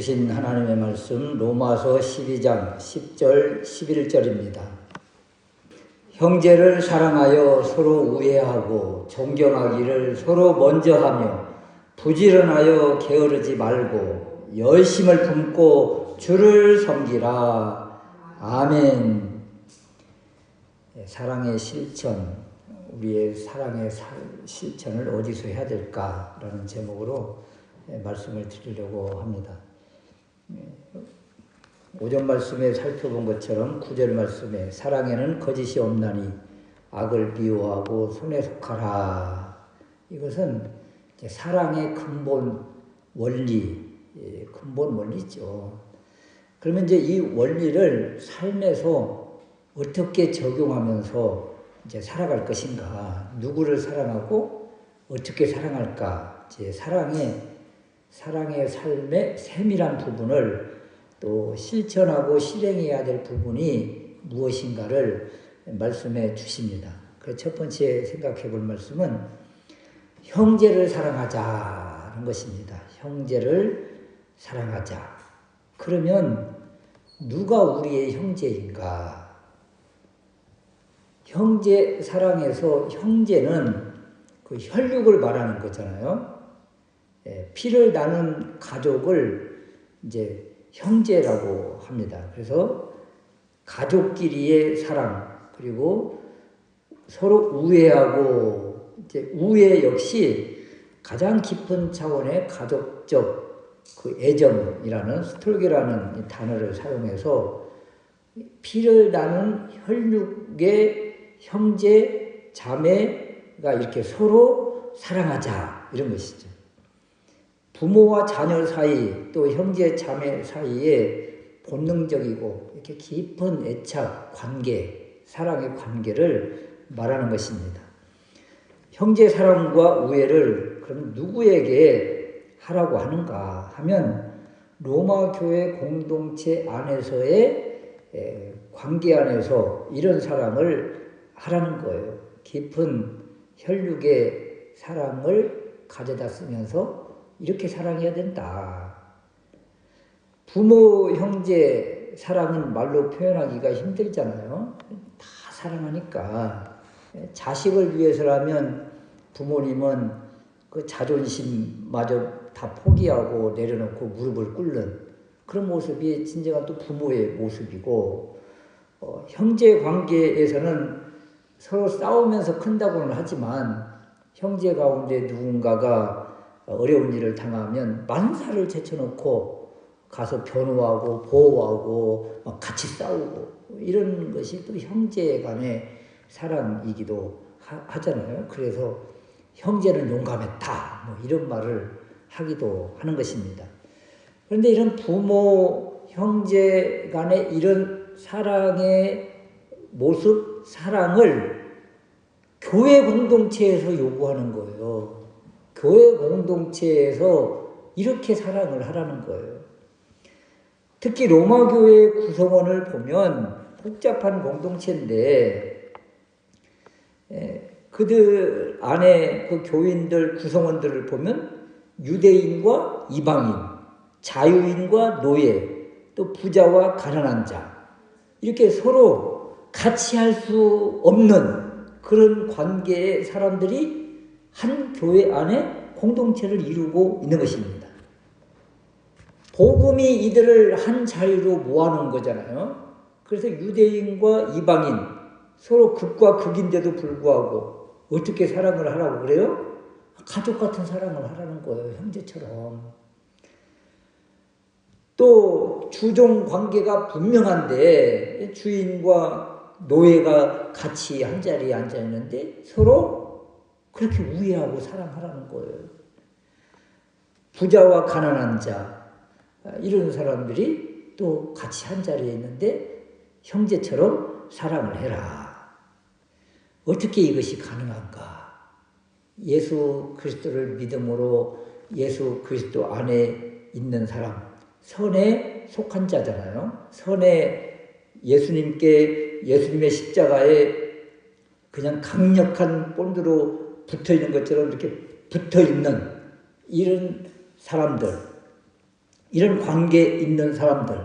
주신 하나님의 말씀 로마서 12장 10절 11절입니다. 형제를 사랑하여 서로 우애하고 존경하기를 서로 먼저 하며 부지런하여 게으르지 말고 열심을 품고 주를 섬기라. 아멘. 사랑의 실천, 우리의 사랑의 실천을 어디서 해야 될까라는 제목으로 말씀을 드리려고 합니다. 오전 말씀에 살펴본 것처럼 9절 말씀에 사랑에는 거짓이 없나니 악을 미워하고 손에 속하라. 이것은 이제 사랑의 근본 원리죠. 그러면 이제 이 원리를 삶에서 어떻게 적용하면서 이제 살아갈 것인가, 누구를 사랑하고 어떻게 사랑할까, 이제 사랑의 삶의 세밀한 부분을 또 실천하고 실행해야 될 부분이 무엇인가를 말씀해 주십니다. 그래서 첫 번째 생각해 볼 말씀은 형제를 사랑하자는 것입니다. 형제를 사랑하자. 그러면 누가 우리의 형제인가? 형제 사랑에서 형제는 그 혈육을 말하는 거잖아요. 피를 나눈 가족을 이제 형제라고 합니다. 그래서 가족끼리의 사랑, 그리고 서로 우애하고, 이제 우애 역시 가장 깊은 차원의 가족적 그 애정이라는 스톨게라는 단어를 사용해서 피를 나눈 혈육의 형제, 자매가 이렇게 서로 사랑하자, 이런 것이죠. 부모와 자녀 사이, 또 형제, 자매 사이에 본능적이고 이렇게 깊은 애착, 관계, 사랑의 관계를 말하는 것입니다. 형제 사랑과 우애를 그럼 누구에게 하라고 하는가 하면 로마 교회 공동체 안에서의 관계 안에서 이런 사랑을 하라는 거예요. 깊은 혈육의 사랑을 가져다 쓰면서 이렇게 사랑해야 된다. 부모, 형제 사랑은 말로 표현하기가 힘들잖아요. 다 사랑하니까. 자식을 위해서라면 부모님은 그 자존심마저 다 포기하고 내려놓고 무릎을 꿇는 그런 모습이 진정한 또 부모의 모습이고, 형제 관계에서는 서로 싸우면서 큰다고는 하지만 형제 가운데 누군가가 어려운 일을 당하면 만사를 제쳐놓고 가서 변호하고 보호하고 막 같이 싸우고 이런 것이 또 형제 간의 사랑이기도 하잖아요. 그래서 형제는 용감했다, 뭐 이런 말을 하기도 하는 것입니다. 그런데 이런 부모, 형제 간의 이런 사랑의 모습, 사랑을 교회 공동체에서 요구하는 거예요. 교회 공동체에서 이렇게 사랑을 하라는 거예요. 특히 로마 교회 구성원을 보면 복잡한 공동체인데 그들 안에 그 교인들, 구성원들을 보면 유대인과 이방인, 자유인과 노예, 또 부자와 가난한 자, 이렇게 서로 같이 할 수 없는 그런 관계의 사람들이 한 교회 안에 공동체를 이루고 있는 것입니다. 복음이 이들을 한 자리로 모아놓은 거잖아요. 그래서 유대인과 이방인 서로 극과 극인데도 불구하고 어떻게 사랑을 하라고 그래요? 가족 같은 사랑을 하라는 거예요. 형제처럼. 또 주종 관계가 분명한데 주인과 노예가 같이 한 자리에 앉아 있는데 서로 그렇게 우애하고 사랑하라는 거예요. 부자와 가난한 자, 이런 사람들이 또 같이 한 자리에 있는데 형제처럼 사랑을 해라. 어떻게 이것이 가능한가? 예수 그리스도를 믿음으로 예수 그리스도 안에 있는 사람, 선에 속한 자잖아요. 선에 예수님의 십자가에 그냥 강력한 본드로 붙어있는 것처럼 이렇게 붙어있는 이런 사람들, 이런 관계에 있는 사람들,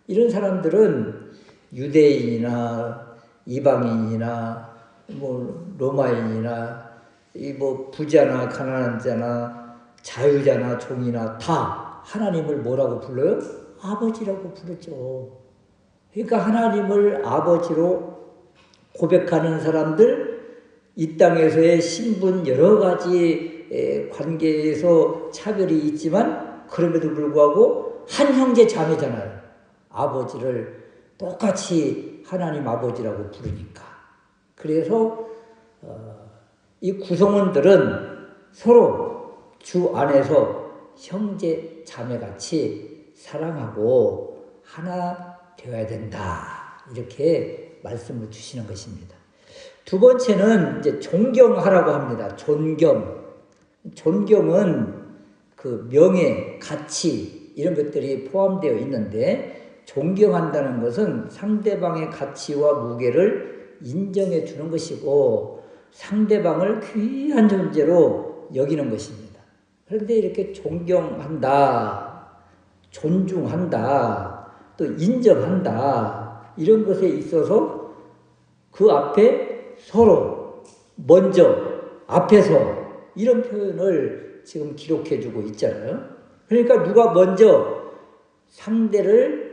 이런 사람들은 유대인이나 이방인이나 뭐 로마인이나 이 뭐 부자나 가난한 자나 자유자나 종이나 다 하나님을 뭐라고 불러요? 아버지라고 부르죠. 그러니까 하나님을 아버지로 고백하는 사람들, 이 땅에서의 신분 여러 가지 관계에서 차별이 있지만 그럼에도 불구하고 한 형제 자매잖아요. 아버지를 똑같이 하나님 아버지라고 부르니까. 그래서 이 구성원들은 서로 주 안에서 형제 자매같이 사랑하고 하나 되어야 된다. 이렇게 말씀을 주시는 것입니다. 두 번째는 이제 존경하라고 합니다. 존경은 그 명예, 가치 이런 것들이 포함되어 있는데 존경한다는 것은 상대방의 가치와 무게를 인정해 주는 것이고 상대방을 귀한 존재로 여기는 것입니다. 그런데 이렇게 존경한다, 존중한다, 또 인정한다 이런 것에 있어서 그 앞에 서로 먼저 앞에서 이런 표현을 지금 기록해 주고 있잖아요. 그러니까 누가 먼저 상대를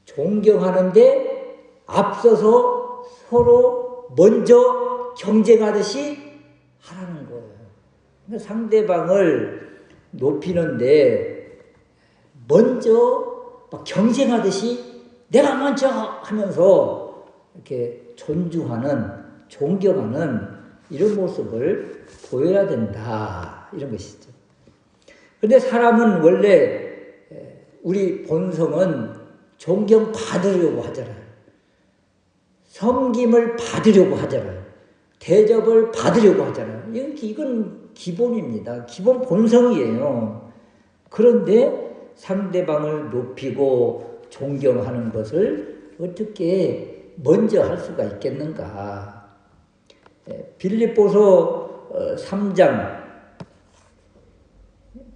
존경하는데 앞서서 서로 먼저 경쟁하듯이 하라는 거예요. 그러니까 상대방을 높이는데 먼저 막 경쟁하듯이 내가 먼저 하면서 이렇게 존중하는, 존경하는 이런 모습을 보여야 된다. 이런 것이죠. 그런데 사람은 원래 우리 본성은 존경받으려고 하잖아요. 섬김을 받으려고 하잖아요. 대접을 받으려고 하잖아요. 이건 기본입니다. 기본 본성이에요. 그런데 상대방을 높이고 존경하는 것을 어떻게 먼저 할 수가 있겠는가? 빌립보서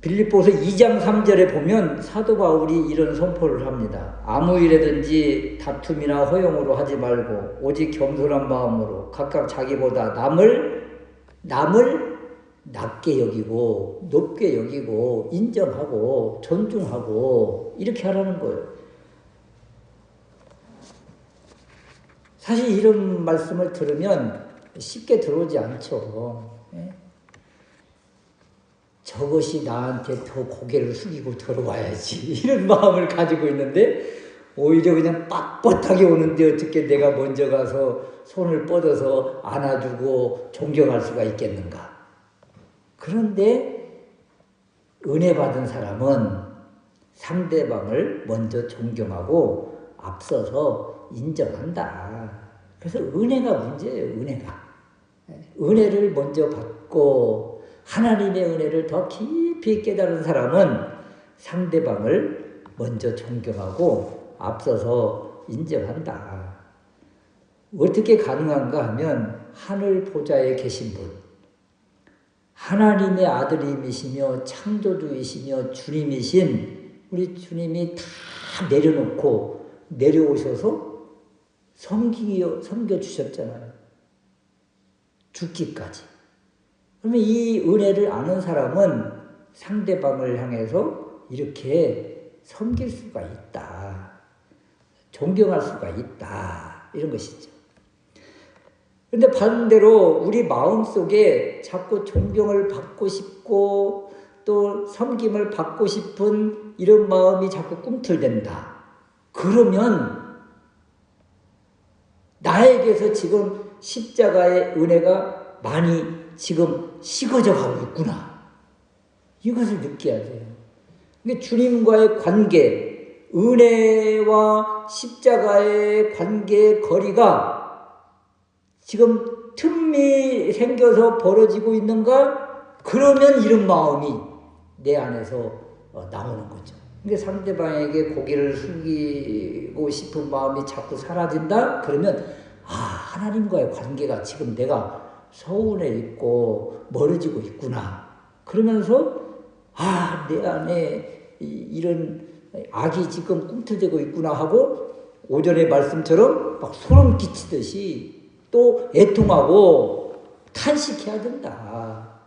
2장 3절에 보면 사도 바울이 이런 선포를 합니다. 아무 일에든지 다툼이나 허용으로 하지 말고 오직 겸손한 마음으로 각각 자기보다 남을 낮게 여기고 높게 여기고 인정하고 존중하고 이렇게 하라는 거예요. 사실 이런 말씀을 들으면 쉽게 들어오지 않죠. 저것이 나한테 더 고개를 숙이고 들어와야지 이런 마음을 가지고 있는데 오히려 그냥 빳빳하게 오는데 어떻게 내가 먼저 가서 손을 뻗어서 안아주고 존경할 수가 있겠는가. 그런데 은혜 받은 사람은 상대방을 먼저 존경하고 앞서서 인정한다. 그래서 은혜가 문제예요. 은혜를 먼저 받고 하나님의 은혜를 더 깊이 깨달은 사람은 상대방을 먼저 존경하고 앞서서 인정한다. 어떻게 가능한가 하면 하늘 보좌에 계신 분, 하나님의 아들님이시며 창조주이시며 주님이신 우리 주님이 다 내려놓고 내려오셔서 섬겨주셨잖아요. 죽기까지. 그러면 이 은혜를 아는 사람은 상대방을 향해서 이렇게 섬길 수가 있다. 존경할 수가 있다. 이런 것이죠. 그런데 반대로 우리 마음속에 자꾸 존경을 받고 싶고 또 섬김을 받고 싶은 이런 마음이 자꾸 꿈틀댄다. 그러면 나에게서 지금 십자가의 은혜가 많이 지금 식어져 가고 있구나. 이것을 느껴야 돼요. 근데 주님과의 관계, 은혜와 십자가의 관계의 거리가 지금 틈이 생겨서 벌어지고 있는가? 그러면 이런 마음이 내 안에서 나오는 거죠. 그러니까 상대방에게 고개를 숙이고 싶은 마음이 자꾸 사라진다? 그러면 하나님과의 관계가 지금 내가 서운해 있고 멀어지고 있구나. 그러면서 내 안에 이런 악이 지금 꿈틀대고 있구나 하고 오전의 말씀처럼 막 소름 끼치듯이 또 애통하고 탄식해야 된다.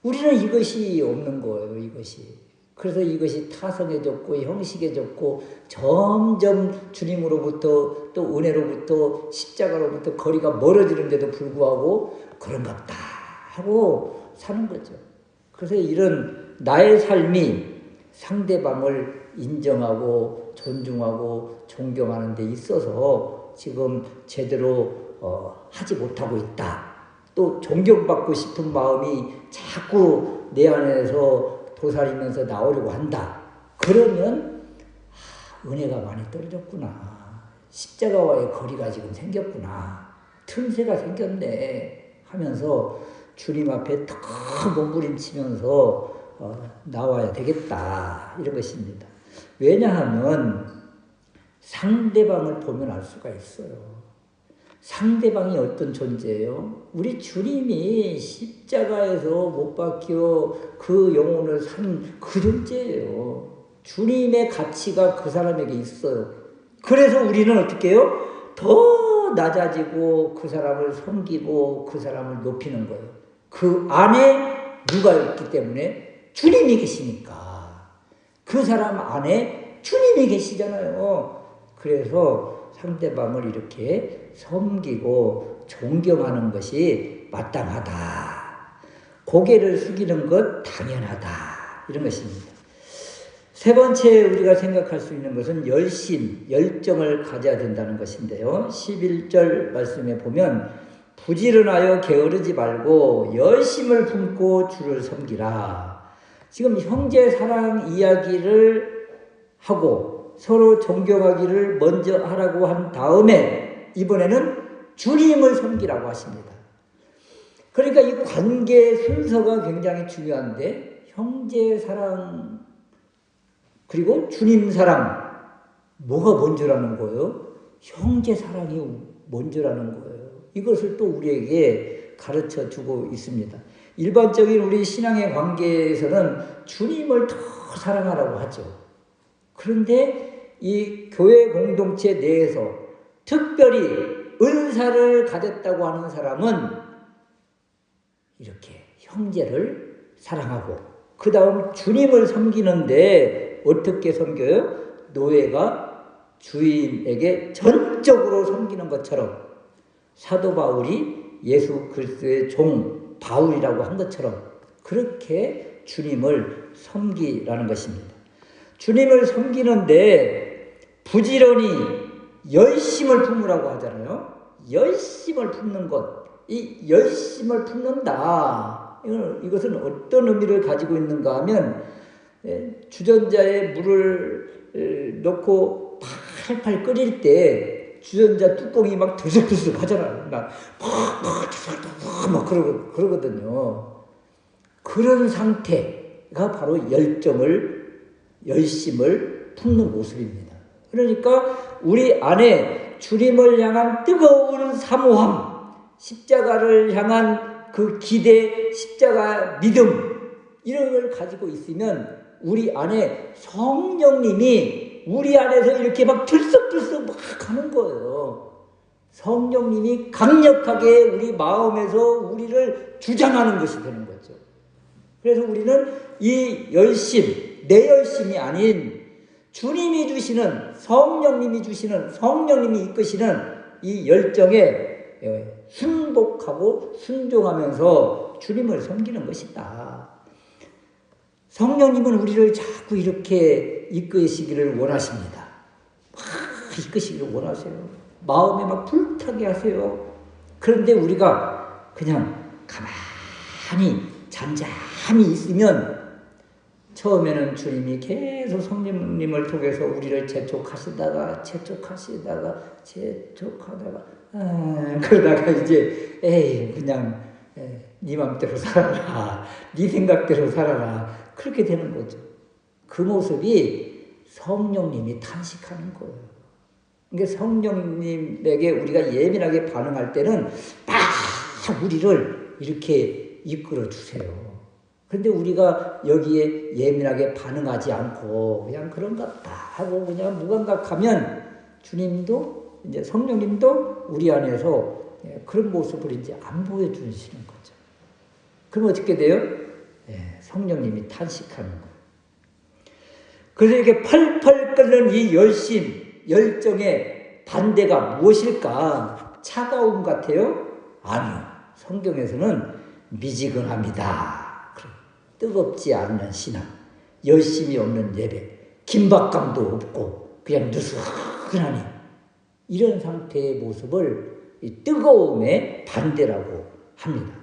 우리는 이것이 없는 거예요. 이것이. 그래서 이것이 타성해졌고 형식해졌고 점점 주님으로부터 또 은혜로부터 십자가로부터 거리가 멀어지는데도 불구하고 그런갑다 하고 사는 거죠. 그래서 이런 나의 삶이 상대방을 인정하고 존중하고 존경하는 데 있어서 지금 제대로 하지 못하고 있다. 또 존경받고 싶은 마음이 자꾸 내 안에서 도사리면서 나오려고 한다. 그러면 은혜가 많이 떨어졌구나. 십자가와의 거리가 지금 생겼구나. 틈새가 생겼네 하면서 주님 앞에 더 몸부림치면서 나와야 되겠다. 이런 것입니다. 왜냐하면 상대방을 보면 알 수가 있어요. 상대방이 어떤 존재예요? 우리 주님이 십자가에서 못 박혀 그 영혼을 산 그 존재예요. 주님의 가치가 그 사람에게 있어요. 그래서 우리는 어떻게 해요? 더 낮아지고 그 사람을 섬기고 그 사람을 높이는 거예요. 그 안에 누가 있기 때문에 주님이 계시니까. 그 사람 안에 주님이 계시잖아요. 그래서 상대방을 이렇게 섬기고 존경하는 것이 마땅하다. 고개를 숙이는 것 당연하다. 이런 것입니다. 세 번째 우리가 생각할 수 있는 것은 열정을 가져야 된다는 것인데요. 11절 말씀에 보면 부지런하여 게으르지 말고 열심을 품고 주를 섬기라. 지금 형제 사랑 이야기를 하고 서로 존경하기를 먼저 하라고 한 다음에 이번에는 주님을 섬기라고 하십니다. 그러니까 이 관계 순서가 굉장히 중요한데 형제 사랑 그리고 주님 사랑 뭐가 먼저라는 거예요? 형제 사랑이 먼저라는 거예요. 이것을 또 우리에게 가르쳐 주고 있습니다. 일반적인 우리 신앙의 관계에서는 주님을 더 사랑하라고 하죠. 그런데 이 교회 공동체 내에서 특별히 은사를 가졌다고 하는 사람은 이렇게 형제를 사랑하고 그 다음 주님을 섬기는데 어떻게 섬겨요? 노예가 주인에게 전적으로 섬기는 것처럼 사도 바울이 예수 그리스도의 종 바울이라고 한 것처럼 그렇게 주님을 섬기라는 것입니다. 주님을 섬기는데 부지런히 열심을 품으라고 하잖아요. 열심을 품는 것, 이 열심을 품는다. 이것은 어떤 의미를 가지고 있는가 하면 주전자에 물을 넣고 팔팔 끓일 때 주전자 뚜껑이 막 들썩들썩 하잖아요. 막 그러거든요. 그런 상태가 바로 열심을 품는 모습입니다. 그러니까 우리 안에 주님을 향한 뜨거운 사모함, 십자가를 향한 그 기대, 십자가 믿음 이런 걸 가지고 있으면 우리 안에 성령님이 우리 안에서 이렇게 막 들썩들썩 막 하는 거예요. 성령님이 강력하게 우리 마음에서 우리를 주장하는 것이 되는 거죠. 그래서 우리는 이 열심, 내 열심이 아닌 주님이 주시는 성령님이 이끄시는 이 열정에 순복하고 순종하면서 주님을 섬기는 것이다. 성령님은 우리를 자꾸 이렇게 이끄시기를 원하십니다. 막 이끄시기를 원하세요. 마음에 막 불타게 하세요. 그런데 우리가 그냥 가만히 잠잠히 있으면 처음에는 주님이 계속 성령님을 통해서 우리를 재촉하시다가 그러다가 이제 그냥 네 맘대로 살아라, 네 생각대로 살아라 그렇게 되는 거죠. 그 모습이 성령님이 탄식하는 거예요. 그러니까 성령님에게 우리가 예민하게 반응할 때는 막 우리를 이렇게 이끌어 주세요. 그런데 우리가 여기에 예민하게 반응하지 않고 그냥 그런갑다 하고 그냥 무감각하면 주님도 이제 성령님도 우리 안에서 그런 모습을 이제 안 보여주시는 거죠. 그럼 어떻게 돼요? 성령님이 탄식하는 거예요. 그래서 이렇게 펄펄 끓는 이 열심, 열정의 반대가 무엇일까? 차가움 같아요? 아니요. 성경에서는 미지근합니다. 뜨겁지 않는 신앙, 열심이 없는 예배, 긴박감도 없고 그냥 느슨하니 이런 상태의 모습을 이 뜨거움의 반대라고 합니다.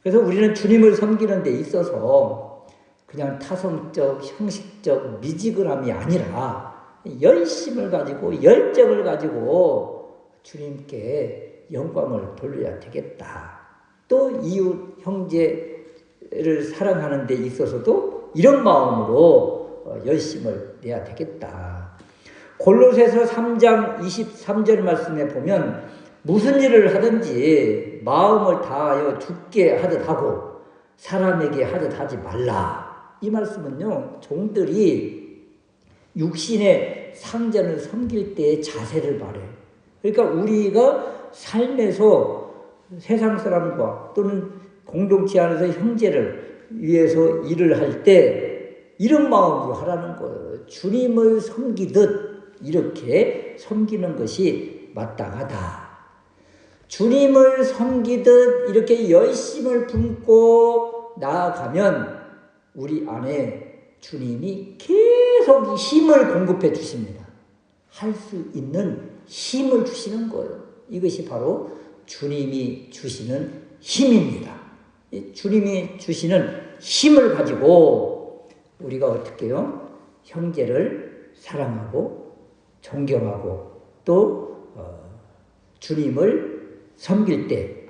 그래서 우리는 주님을 섬기는 데 있어서 그냥 타성적, 형식적 미지근함이 아니라 열심을 가지고 열정을 가지고 주님께 영광을 돌려야 되겠다. 또 이웃 형제를 사랑하는 데 있어서도 이런 마음으로 열심을 내야 되겠다. 골로새서 3장 23절 말씀에 보면 무슨 일을 하든지 마음을 다하여 주께 하듯 하고 사람에게 하듯 하지 말라. 이 말씀은요, 종들이 육신의 상전을 섬길 때의 자세를 말해요. 그러니까 우리가 삶에서 세상 사람과 또는 공동체 안에서 형제를 위해서 일을 할 때 이런 마음으로 하라는 거예요. 주님을 섬기듯 이렇게 섬기는 것이 마땅하다. 주님을 섬기듯 이렇게 열심을 품고 나아가면 우리 안에 주님이 계속 힘을 공급해 주십니다. 할 수 있는 힘을 주시는 거예요. 이것이 바로 주님이 주시는 힘입니다. 주님이 주시는 힘을 가지고 우리가 어떻게 해요? 형제를 사랑하고 존경하고 또 주님을 섬길 때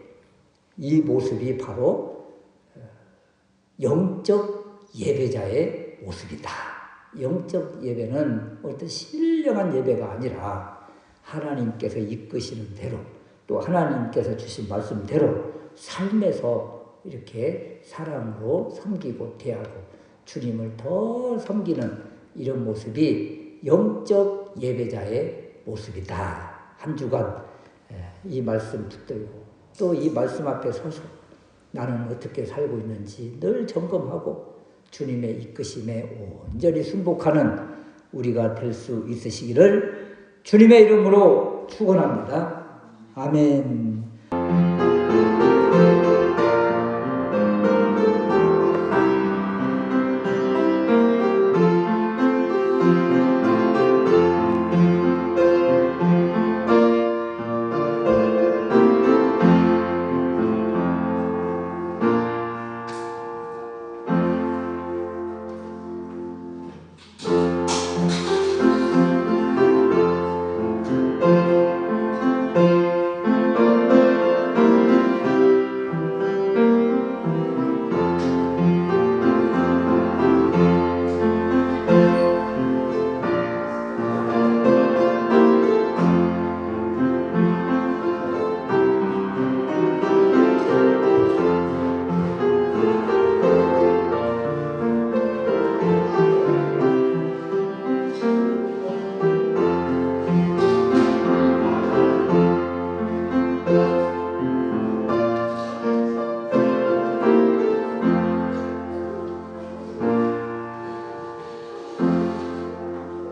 이 모습이 바로 영적 예배자의 모습이다. 영적 예배는 어떤 신령한 예배가 아니라 하나님께서 이끄시는 대로 또 하나님께서 주신 말씀대로 삶에서 이렇게 사랑으로 섬기고 대하고 주님을 더 섬기는 이런 모습이 영적 예배자의 모습이다. 한 주간 이 말씀 붙들고 또 이 말씀 앞에 서서 나는 어떻게 살고 있는지 늘 점검하고 주님의 이끄심에 온전히 순복하는 우리가 될 수 있으시기를 주님의 이름으로 축원합니다. 아멘.